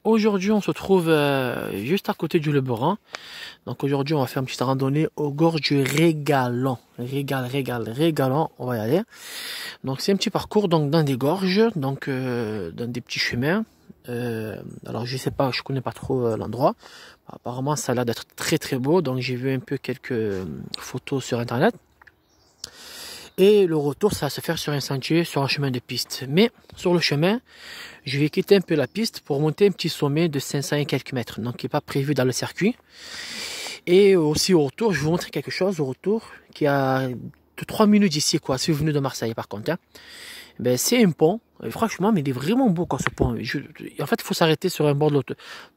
Aujourd'hui, on se trouve juste à côté du Leberan. Donc aujourd'hui, on va faire une petite randonnée aux gorges du Régalant. Régalant, on va y aller. Donc c'est un petit parcours donc dans des gorges, donc dans des petits chemins. Alors je sais pas, je connais pas trop l'endroit. Apparemment, ça a l'air d'être très très beau. Donc j'ai vu un peu quelques photos sur internet. Et le retour, ça va se faire sur un sentier, sur un chemin de piste. Mais sur le chemin, je vais quitter un peu la piste pour monter un petit sommet de 500 et quelques mètres, donc qui n'est pas prévu dans le circuit. Et aussi au retour, je vais vous montrer quelque chose au retour qui a 3 minutes d'ici, quoi, si vous venez de Marseille par contre. Hein. Ben, c'est un pont, et franchement, mais il est vraiment beau quoi, ce pont. En fait, il faut s'arrêter sur un bord de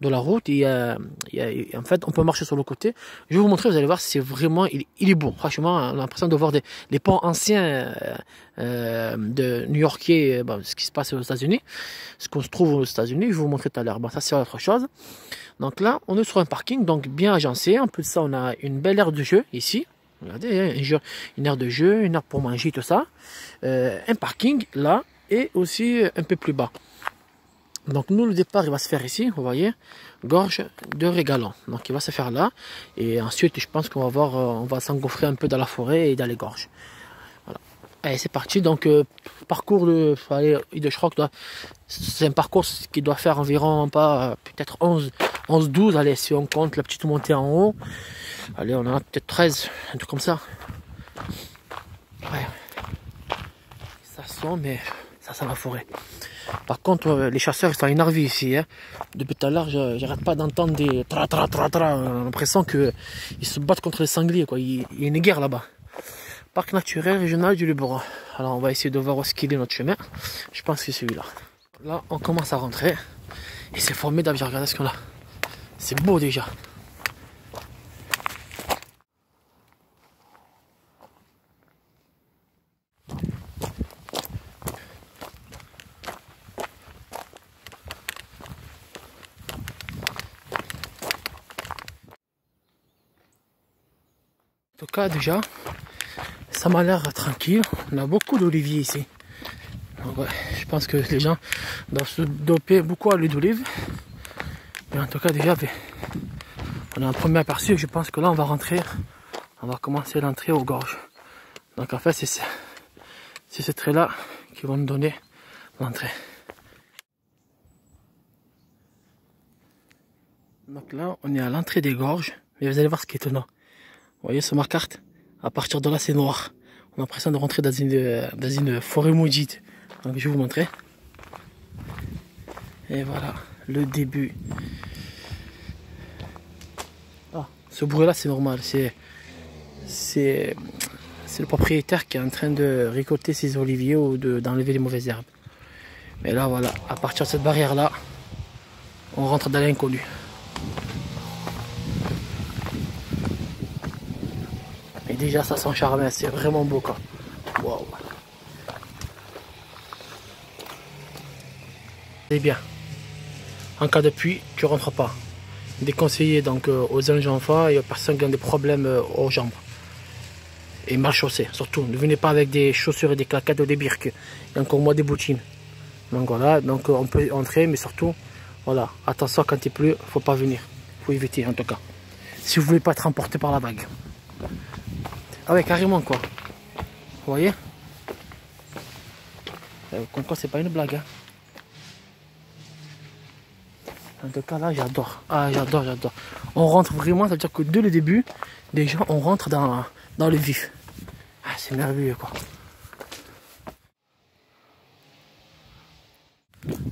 la route et en fait, on peut marcher sur le côté. Je vais vous montrer, vous allez voir, c'est vraiment, il est beau. Franchement, on a l'impression de voir les ponts anciens de New-Yorkais, ce qui se passe aux États-Unis, ce qu'on se trouve aux États-Unis. Je vais vous montrer tout à l'heure. Bon, ça, c'est autre chose. Donc là, on est sur un parking, donc bien agencé. En plus de ça, on a une belle aire de jeu ici. Regardez, une aire de jeu, une aire pour manger, tout ça. Un parking là et aussi un peu plus bas. Donc nous, le départ, il va se faire ici, vous voyez, gorge de Régalant. Donc il va se faire là. Et ensuite, je pense qu'on va voir, on va s'engouffrer un peu dans la forêt et dans les gorges. Voilà. Allez, c'est parti. Donc parcours de, allez, je crois que c'est un parcours qui doit faire environ pas peut-être 11-12. Allez, si on compte la petite montée en haut. Allez, on en a peut-être 13, un truc comme ça. Ouais. Ça sent, mais ça sent la forêt. Par contre, les chasseurs, ils sont énervés ici. Hein. Depuis tout à l'heure, j'arrête pas d'entendre des tra. L'impression qu'ils se battent contre les sangliers, quoi. Il y a une guerre là-bas. Parc naturel régional du Luberon. Alors, on va essayer de voir où est-ce qu'il est notre chemin. Je pense que c'est celui-là. Là, on commence à rentrer. Et c'est formidable, j'ai regardé ce qu'on a. C'est beau déjà. En tout cas, déjà, ça m'a l'air tranquille. On a beaucoup d'oliviers ici. Donc, ouais, je pense que les gens doivent se doper beaucoup à l'huile d'olive. Mais en tout cas, déjà, on a un premier aperçu. Je pense que là, on va rentrer. On va commencer l'entrée aux gorges. Donc, en fait, c'est ce trait-là qui va nous donner l'entrée. Donc là, on est à l'entrée des gorges. Mais vous allez voir ce qui est étonnant. Vous voyez sur ma carte, à partir de là c'est noir. On a l'impression de rentrer dans une forêt maudite. Donc je vais vous montrer. Et voilà, le début. Ah, ce bruit là c'est normal. C'est le propriétaire qui est en train de récolter ses oliviers ou d'enlever les mauvaises herbes. Mais là voilà, à partir de cette barrière là, on rentre dans l'inconnu. Et déjà ça sent charmant, c'est vraiment beau quoi. Waouh. C'est bien. En cas de pluie, tu rentres pas. Déconseillé donc aux jeunes enfants et aux personnes qui ont des problèmes aux jambes. Et mal chaussés surtout. Ne venez pas avec des chaussures et des claquettes ou des birques. Et encore moins des bottines. Donc voilà, donc on peut entrer, mais surtout, voilà, attention quand il pleut, faut pas venir. Faut éviter en tout cas. Si vous voulez pas être emporté par la vague. Ah ouais, carrément quoi. Vous voyez? Comme quoi c'est pas une blague. Hein. En tout cas là j'adore. Ah j'adore. On rentre vraiment, ça veut dire que dès le début, déjà on rentre dans le vif. Ah c'est merveilleux quoi.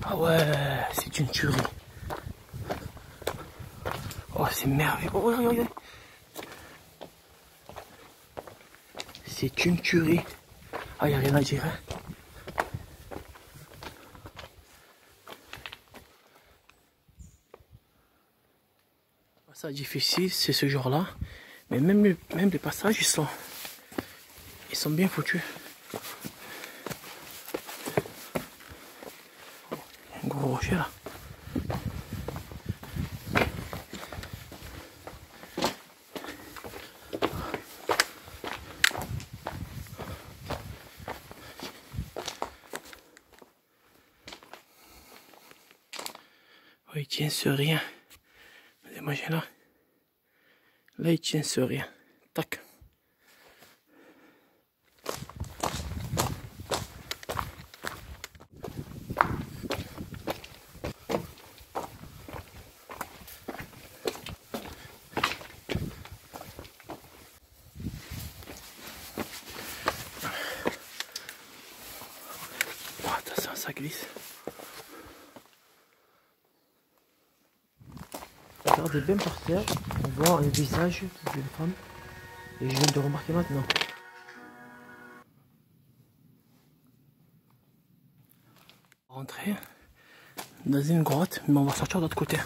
Ah ouais, c'est une tuerie. Oh c'est merveilleux. Oh, ouais. C'est une tuerie. Ah y a rien à dire. Hein. Passage difficile, c'est ce genre-là. Mais même les passages, ils sont bien foutus. Un gros rocher là. tient sur rien. Vous imaginez là? Là, il tient sur rien. Tac. Oh, attention, ça glisse. Regardez bien par terre, on voit un visage d'une femme. Et je viens de remarquer maintenant. On va rentrer dans une grotte, mais on va sortir de l'autre côté.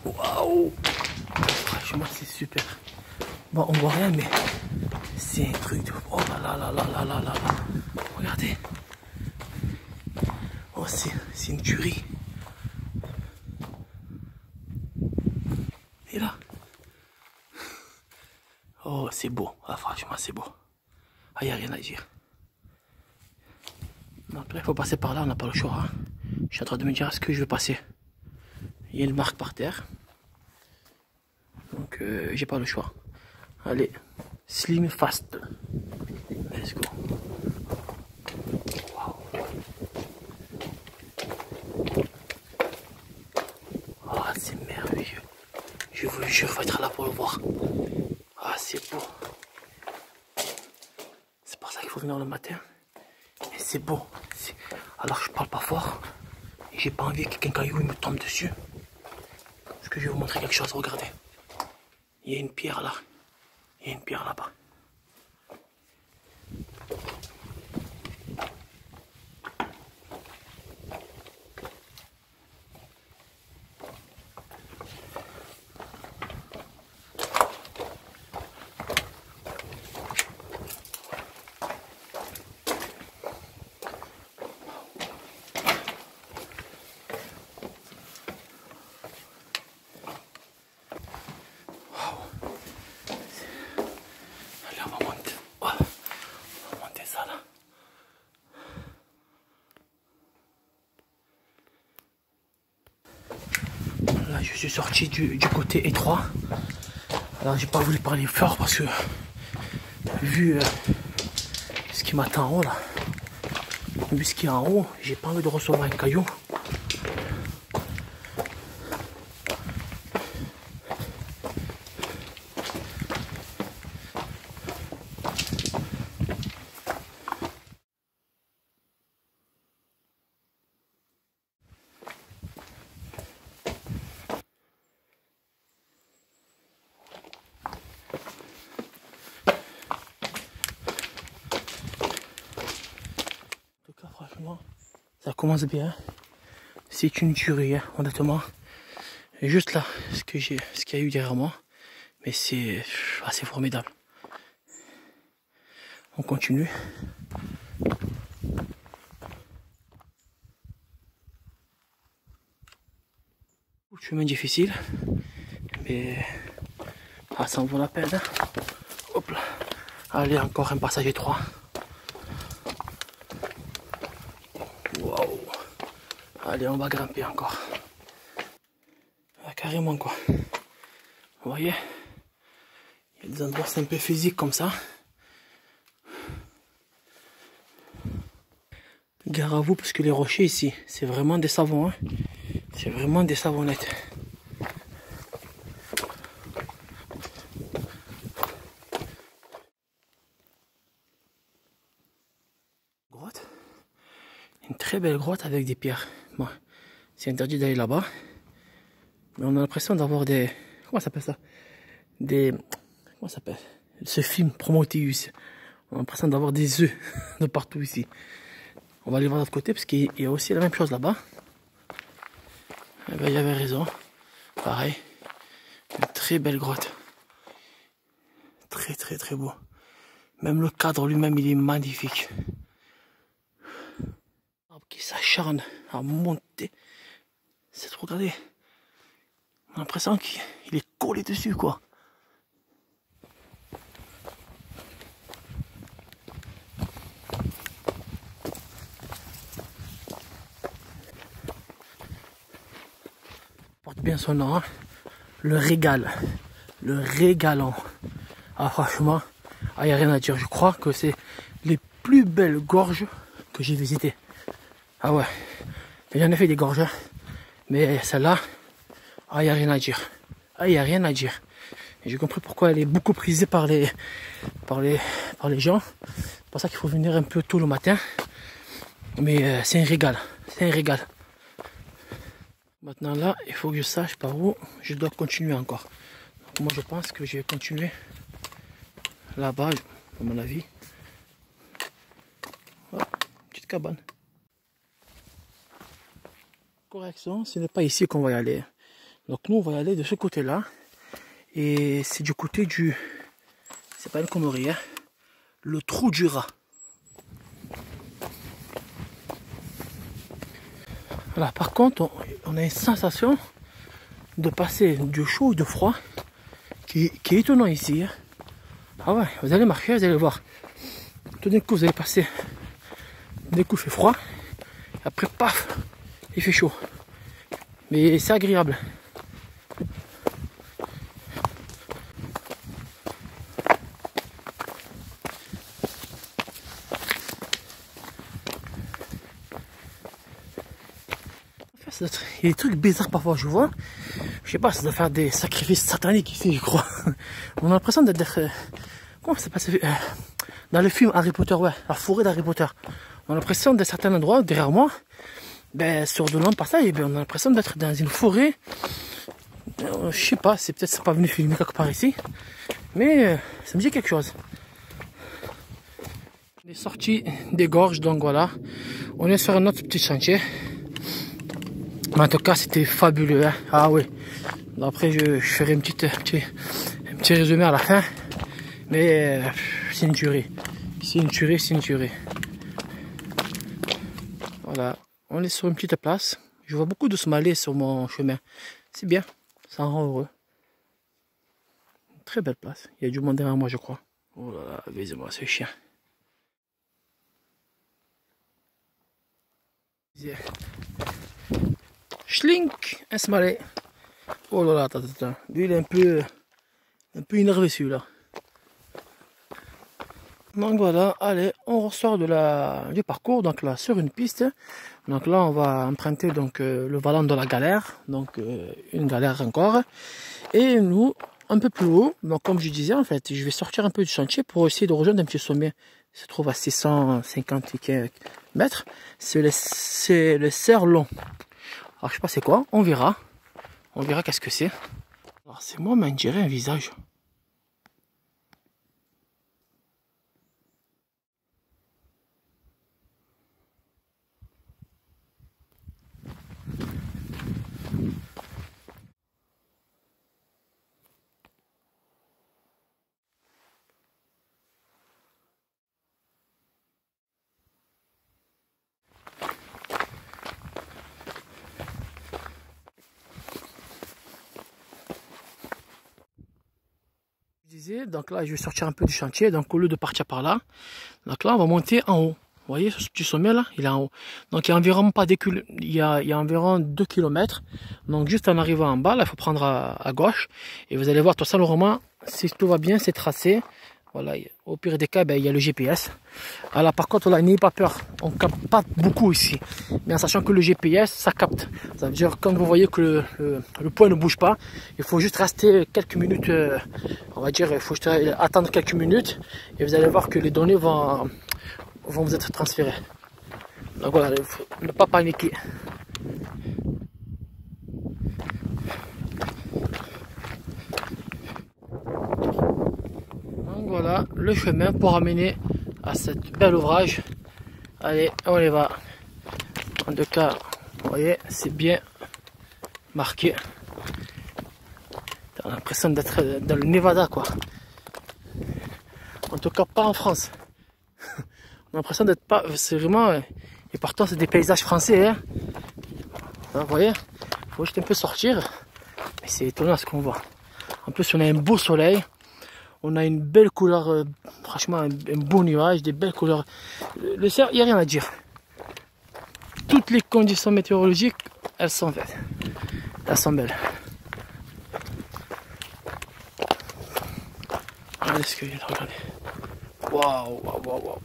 Waouh! Franchement, c'est super. Bon, on voit rien, mais c'est un truc de... Oh là là là là là là là. Regardez. Oh, c'est une tuerie. Et là. Oh, c'est beau. Ah, franchement, c'est beau. Ah, il n'y a rien à dire. Donc là, il faut passer par là, on n'a pas le choix. Hein. Je suis en train de me dire, est-ce que je vais passer? Il y a une marque par terre. Donc, j'ai pas le choix. Allez, slim fast. Let's go. Wow. Oh, c'est merveilleux. Je vous jure, il faut être là pour le voir. Ah, c'est beau. C'est pour ça qu'il faut venir le matin. Et c'est beau. Alors, je parle pas fort. Et j'ai pas envie qu'un caillou me tombe dessus. Parce que je vais vous montrer quelque chose. Regardez. Il y a une pierre là. Il y a une pierre là-bas. Là, je suis sorti du côté étroit. Alors, j'ai pas voulu parler fort parce que, vu ce qui m'attend en haut, là, vu ce qui est en haut, j'ai pas envie de recevoir un caillou. Franchement, ça commence bien. C'est une tuerie, hein, honnêtement. Et juste là, ce qu'il y a eu derrière moi, mais c'est assez formidable. On continue. Chemin difficile, mais ça en vaut la peine. Hein. Hop là. Allez, encore un passage étroit. Waouh. Allez, on va grimper encore. Ah, carrément quoi. Vous voyez, il y a des endroits c'est un peu physique comme ça. Gare à vous parce que les rochers ici, c'est vraiment des savons. Hein. C'est vraiment des savonnettes. Grotte. Une très belle grotte avec des pierres. Bon, c'est interdit d'aller là-bas. Mais on a l'impression d'avoir des... Comment ça s'appelle ça? Des... Comment ça s'appelle? Ce film Prometheus. On a l'impression d'avoir des œufs de partout ici. On va aller voir de l'autre côté parce qu'il y a aussi la même chose là-bas. Eh ben, il avait raison. Pareil. Une très belle grotte. Très très très beau. Même le cadre lui-même il est magnifique. L'arbre qui s'acharne à monter. C'est trop, regardez. On a l'impression qu'il est collé dessus quoi. bien son nom, hein. Le régal, le régalant. Ah franchement, il n'y a rien à dire. Je crois que c'est les plus belles gorges que j'ai visitées. Ah ouais, j'en ai fait des gorges, hein. Mais celle-là, il n'y a rien à dire. Il n'y a rien à dire. J'ai compris pourquoi elle est beaucoup prisée par les gens. C'est pour ça qu'il faut venir un peu tôt le matin. Mais c'est un régal. C'est un régal. Maintenant là, il faut que je sache par où je dois continuer encore. Donc, moi je pense que je vais continuer là-bas, à mon avis. Voilà, petite cabane. Correction, ce n'est pas ici qu'on va y aller. Donc nous on va y aller de ce côté-là. Et c'est du côté du... C'est pas une connerie, hein. Le trou du rat. Voilà, par contre, on a une sensation de passer du chaud et de froid qui est étonnant ici, hein. Ah ouais, vous allez marcher, vous allez voir. Tout d'un coup, vous allez passer. D'un coup, il fait froid. Après, paf, il fait chaud. Mais c'est agréable. Il y a des trucs bizarres parfois, je vois. Je sais pas, ça doit faire des sacrifices sataniques ici, je crois. On a l'impression d'être... comment ça passe dans le film Harry Potter, ouais, la forêt d'Harry Potter. On a l'impression de certains endroits, derrière moi, ben, sur de longs passages, ben, on a l'impression d'être dans une forêt. Je sais pas, c'est peut-être c'est pas venu filmer quelque part ici. Mais ça me dit quelque chose. On est sorti des gorges, donc voilà. On est sur un autre petit chantier. Mais en tout cas, c'était fabuleux, hein. Ah oui. Après, je ferai un petit résumé à la fin. Mais c'est une tuerie. C'est une tuerie, c'est une tuerie. Voilà. On est sur une petite place. Je vois beaucoup de Somalais sur mon chemin. C'est bien. Ça rend heureux. Une très belle place. Il y a du monde derrière moi, je crois. Oh là là, visez-moi ce chien. Schlink, un Somalais. Oh là là, attends. Lui, il est un peu énervé celui-là. Donc voilà, allez, on ressort du parcours, donc là sur une piste. Donc là on va emprunter donc le volant de la galère, donc une galère encore. Et nous, un peu plus haut, donc comme je disais en fait, je vais sortir un peu du chantier pour essayer de rejoindre un petit sommet. Il se trouve à 650 mètres. C'est le Cerf-Long. Alors je sais pas c'est quoi, on verra. On verra qu'est-ce que c'est. Alors c'est moi, mais on dirait un visage. Donc là je vais sortir un peu du chantier, donc au lieu de partir par là, donc là on va monter en haut. Vous voyez ce petit sommet là, il est en haut. Donc il y a environ il y a environ 2 km. Donc juste en arrivant en bas, là il faut prendre à gauche. Et vous allez voir tout ça, le roman, si tout va bien, c'est tracé. Voilà, au pire des cas, ben, il y a le GPS. Alors par contre, là, n'ayez pas peur, on ne capte pas beaucoup ici. Mais en sachant que le GPS, ça capte. Ça veut dire quand vous voyez que le point ne bouge pas, il faut juste rester quelques minutes, on va dire, il faut juste attendre quelques minutes. Et vous allez voir que les données vont vous être transférées. Donc voilà, il faut ne pas paniquer. Voilà le chemin pour amener à cette bel ouvrage. Allez, on y va. En tout cas, vous voyez, c'est bien marqué. On a l'impression d'être dans le Nevada, quoi. En tout cas, pas en France. On a l'impression d'être pas. C'est vraiment. Et pourtant, c'est des paysages français, hein. Vous voyez, il faut juste un peu sortir. Mais c'est étonnant ce qu'on voit. En plus, on a un beau soleil. On a une belle couleur, franchement un beau nuage, des belles couleurs. Le cerf, il n'y a rien à dire. Toutes les conditions météorologiques, elles sont faites. Elles sont belles. Regardez ce que je viens de regarder. Waouh, waouh, waouh, waouh.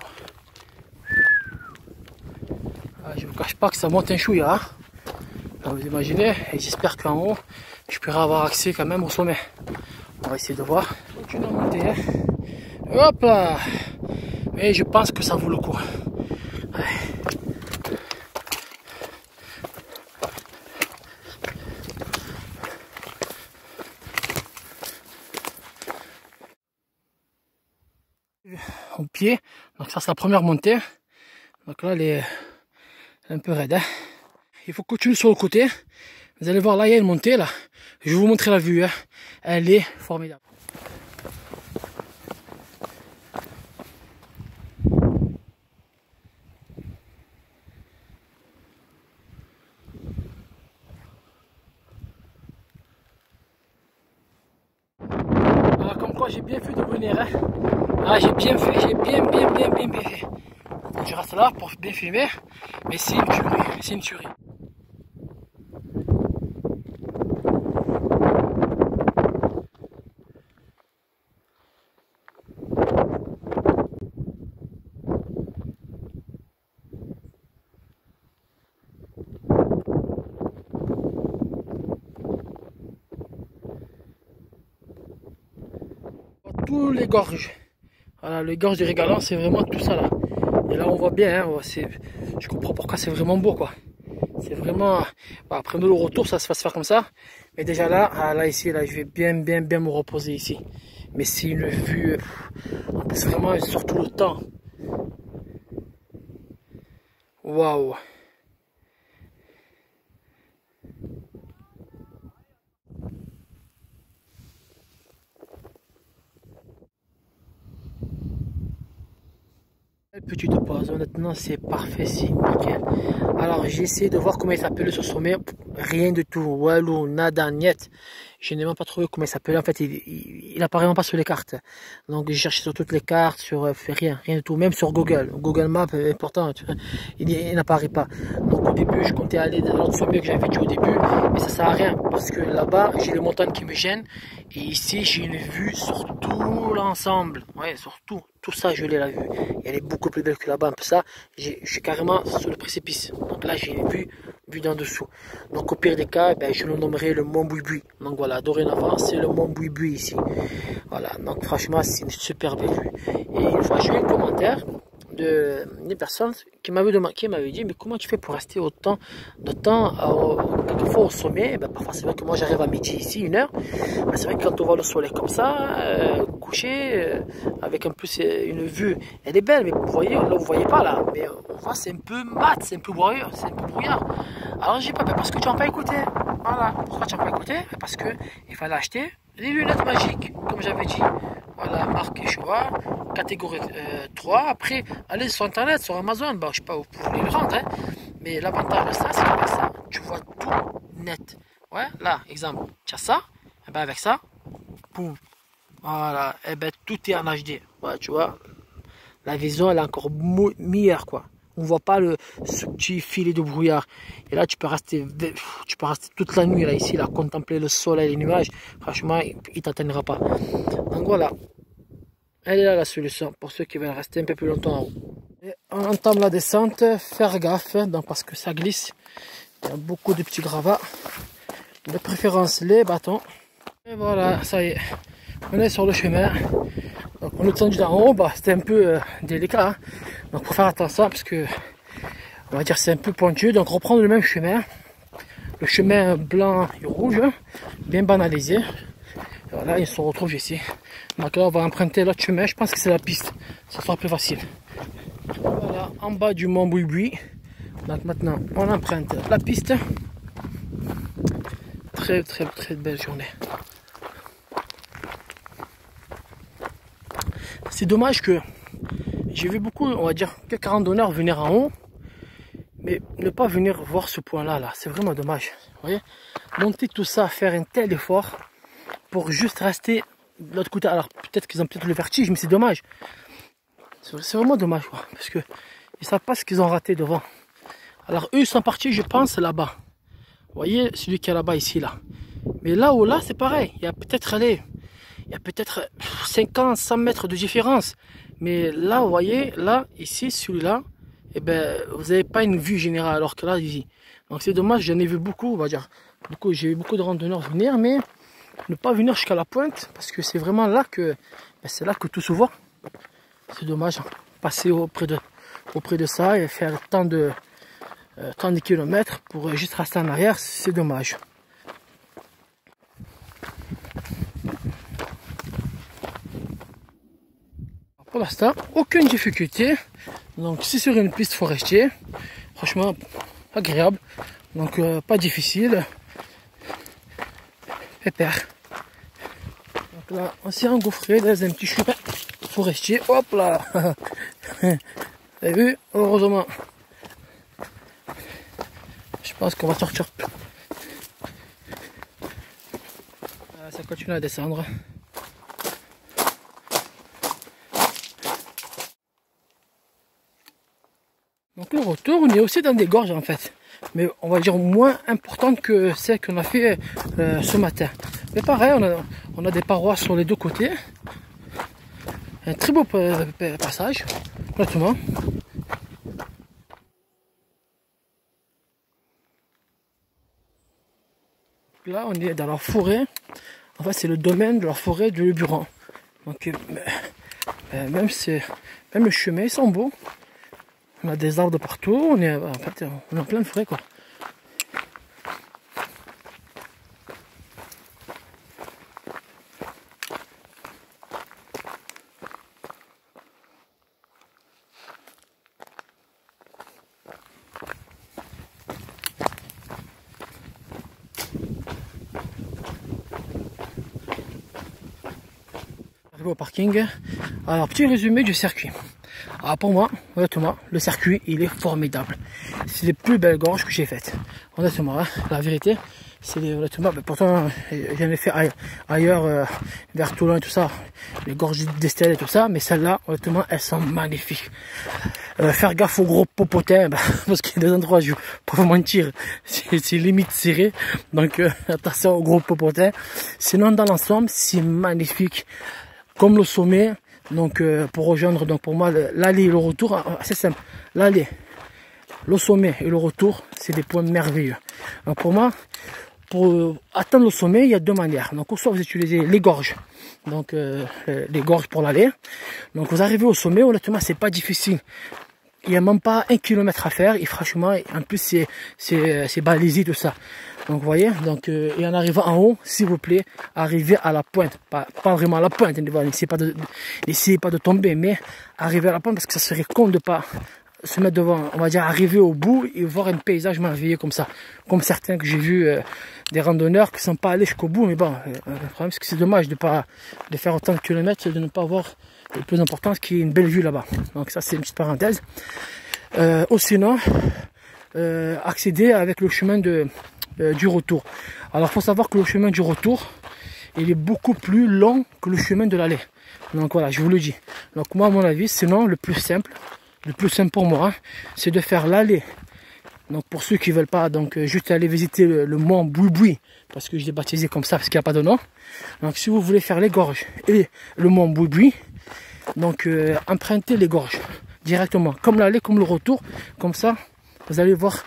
Ah, je ne vous cache pas que ça monte un chouïa. Hein. Vous imaginez, et j'espère qu'en haut, je pourrai avoir accès quand même au sommet. On va essayer de voir. Continue à monter. Hein. Hop là. Mais je pense que ça vaut le coup. Ouais. Au pied, donc ça c'est la première montée. Donc là elle est un peu raide. Hein. Il faut continuer sur le côté. Vous allez voir là il y a une montée là. Je vais vous montrer la vue. Hein. Elle est formidable. Alors comme quoi j'ai bien fait de venir. Hein. Ah j'ai bien fait, j'ai bien fait. Je reste là pour bien filmer, mais c'est une tuerie, c'est une tuerie. Tous les gorges, voilà, les gorges du Régalant, c'est vraiment tout ça là. Et là on voit bien, hein, je comprends pourquoi c'est vraiment beau quoi. C'est vraiment, bah, après nous le retour ça se va se faire comme ça. Mais déjà là, là ici, là je vais bien me reposer ici. Mais c'est une vue, c'est vraiment surtout le temps. Waouh. Petite pause, honnêtement c'est parfait, c'est nickel. Alors j'ai essayé de voir comment il s'appelait ce sommet, rien du tout, walou, nada, niet. Je n'ai même pas trouvé comment il s'appelait, en fait il apparaît même pas sur les cartes. Donc j'ai cherché sur toutes les cartes, sur rien du tout, même sur Google Maps, pourtant il n'apparaît pas. Donc au début je comptais aller dans l'autre sommet que j'avais dit au début, mais ça sert à rien, parce que là-bas j'ai les montagnes qui me gênent, et ici j'ai une vue sur tout l'ensemble, ouais sur tout ça je l'ai la vue, elle est beaucoup plus belle que là-bas, un peu ça, je suis carrément sur le précipice, donc là j'ai une vue d'en dessous, donc au pire des cas, ben, je le nommerai le Mont Bouibui, donc voilà, dorénavant c'est le Mont Bouibui ici, voilà, donc franchement c'est une super belle vue, et une fois j'ai eu un commentaire des personnes qui m'avaient dit mais comment tu fais pour rester autant de temps quelquefois au sommet. Ben, parfois c'est vrai que moi j'arrive à midi ici, 1 heure, ben, c'est vrai que quand on voit le soleil comme ça couché avec un peu une vue, elle est belle, mais vous voyez là, vous voyez pas là, mais on voit c'est un peu mat, c'est un peu brouillard, c'est un peu brouillard. Alors j'ai pas, ben, parce que tu n'as pas écouté, voilà. Pourquoi tu n'as pas écouté? Ben, parce que il fallait acheter les lunettes magiques, comme j'avais dit. Voilà, marque Showa, catégorie 3. Après, allez sur internet, sur Amazon, bah, je sais pas où vous pouvez le rendre, hein. Mais l'avantage de ça, c'est qu'avec ça, tu vois tout net. Ouais, là, exemple, tu as ça, et ben avec ça, boum, voilà, et ben tout est en HD. Ouais, tu vois, la vision elle est encore meilleure quoi. On voit pas ce petit filet de brouillard. Et là, tu peux rester toute la nuit là ici, là, contempler le soleil, les nuages. Franchement, il t'atteindra pas. Donc voilà, elle est là la solution pour ceux qui veulent rester un peu plus longtemps en haut. Et on entame la descente, faire gaffe, donc parce que ça glisse. Il y a beaucoup de petits gravats, de préférence les bâtons. Et voilà, ça y est, on est sur le chemin. Donc on est descendu d'en haut, bah, c'était un peu délicat, hein. Donc faut faire attention parce que on va dire c'est un peu pointu, donc reprendre le même chemin, le chemin blanc et rouge, bien banalisé. Et voilà, ils se retrouvent ici. Donc là on va emprunter l'autre chemin, je pense que c'est la piste, ça sera plus facile. Voilà, en bas du Mont Bouibui. Donc maintenant on emprunte la piste. Très belle journée. C'est dommage que j'ai vu beaucoup, on va dire, quelques randonneurs venir en haut, mais ne pas venir voir ce point-là, là. C'est vraiment dommage. Vous voyez, monter tout ça, faire un tel effort pour juste rester de l'autre côté. Alors peut-être qu'ils ont peut-être le vertige, mais c'est dommage. C'est vraiment dommage, quoi, parce que ils savent pas ce qu'ils ont raté devant. Alors eux, ils sont partis, je pense, là-bas. voyez celui qui est là-bas ici là. Mais là où là c'est pareil, il y a peut-être 50, 100 mètres de différence. Mais là vous voyez, là, ici, celui-là, eh ben, vous n'avez pas une vue générale alors que là, ici. Donc c'est dommage, j'en ai vu beaucoup, on va dire. Du coup, j'ai eu beaucoup de randonneurs venir, mais ne pas venir jusqu'à la pointe, parce que c'est vraiment là que, ben, c'est là que tout se voit. C'est dommage, hein. Passer auprès de ça et faire tant de kilomètres pour juste rester en arrière, c'est dommage. Pour l'instant, aucune difficulté. Donc c'est sur une piste forestière, franchement agréable, donc pas difficile. Pépère. Donc là, on s'est engouffré dans un petit chemin forestier. Hop là. Vous avez vu? Heureusement. Je pense qu'on va sortir. Ça continue à descendre. Donc le retour, on est aussi dans des gorges en fait. Mais on va dire moins importantes que celles qu'on a fait ce matin. Mais pareil, on a des parois sur les deux côtés. Un très beau passage, honnêtement. Là, on est dans la forêt. En fait, c'est le domaine de la forêt de Luburan. Donc, même le chemin, ils sont beaux. On a des arbres de partout. On est en pleine forêt, quoi. Au parking. Alors, petit résumé du circuit. Alors pour moi, honnêtement, le circuit il est formidable. C'est les plus belles gorges que j'ai faites. Honnêtement, hein, la vérité, c'est honnêtement, pourtant j'en ai fait ailleurs, vers Toulon et tout ça, les gorges d'Estelle et tout ça, mais celles-là, honnêtement, elles sont magnifiques. Faire gaffe aux gros popotins, parce qu'il y a des endroits, je ne vais pas vous mentir, c'est limite serré, donc attention aux gros popotins. Sinon, dans l'ensemble, c'est magnifique. Comme le sommet, donc pour rejoindre, donc pour moi, l'aller et le retour, c'est simple. L'aller, le sommet et le retour, c'est des points merveilleux. Donc pour moi, pour atteindre le sommet, il y a deux manières. Donc soit vous utilisez les gorges, donc les gorges pour l'aller. Donc vous arrivez au sommet, honnêtement, c'est pas difficile. Il n'y a même pas 1 kilomètre à faire, et franchement, en plus c'est balisé tout ça. Donc vous voyez, donc et en arrivant en haut, s'il vous plaît, arrivez à la pointe, pas vraiment à la pointe, n'essayez pas de tomber, mais arrivez à la pointe parce que ça serait con de pas se mettre devant, on va dire arriver au bout et voir un paysage merveilleux comme ça, comme certains que j'ai vu des randonneurs qui ne sont pas allés jusqu'au bout, mais bon, le problème c'est que c'est dommage de faire autant de kilomètres et de ne pas voir le plus important, ce qui est une belle vue là-bas. Donc ça c'est une petite parenthèse. Ou sinon, accéder avec le chemin du retour. Alors, faut savoir que le chemin du retour, il est beaucoup plus long que le chemin de l'aller. Donc voilà, je vous le dis. Donc moi, à mon avis, sinon, le plus simple pour moi, c'est de faire l'aller. Donc pour ceux qui veulent pas, donc juste aller visiter le mont Bouiboui, parce que je l'ai baptisé comme ça, parce qu'il n'y a pas de nom. Donc si vous voulez faire les gorges et le mont Bouiboui, donc empruntez les gorges directement, comme l'aller, comme le retour, comme ça, vous allez voir.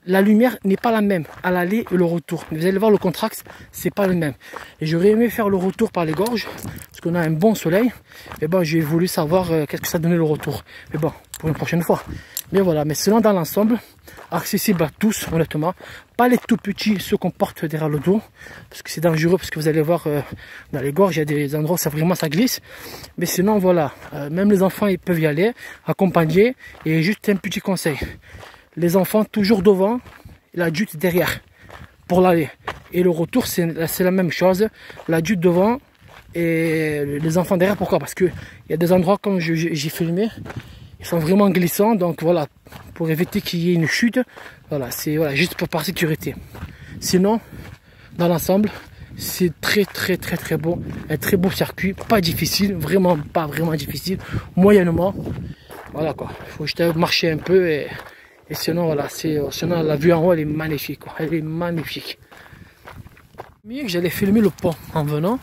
La lumière n'est pas la même à l'aller et le retour. Vous allez voir le contraste, c'est pas le même. Et j'aurais aimé faire le retour par les gorges, parce qu'on a un bon soleil. Et bon, j'ai voulu savoir qu'est-ce que ça donnait le retour. Mais bon, pour une prochaine fois. Mais voilà, mais selon dans l'ensemble, accessible à tous, honnêtement. Pas les tout petits, ceux qu'on porte derrière le dos, parce que c'est dangereux, parce que vous allez voir dans les gorges, il y a des endroits où ça glisse. Mais sinon, voilà, même les enfants, ils peuvent y aller, accompagnés. Et juste un petit conseil. Les enfants toujours devant, l'adulte derrière pour l'aller. Et le retour, c'est la même chose. L'adulte devant et les enfants derrière. Pourquoi? Parce qu'il y a des endroits, comme j'ai filmé, ils sont vraiment glissants. Donc voilà, pour éviter qu'il y ait une chute, voilà, c'est juste par sécurité. Sinon, dans l'ensemble, c'est très beau. Un très beau circuit, pas difficile, vraiment pas vraiment difficile, moyennement. Voilà quoi, il faut juste marcher un peu et Et sinon, voilà, sinon la vue en haut, elle est magnifique, quoi. Elle est magnifique. Mieux que j'allais filmer le pont en venant.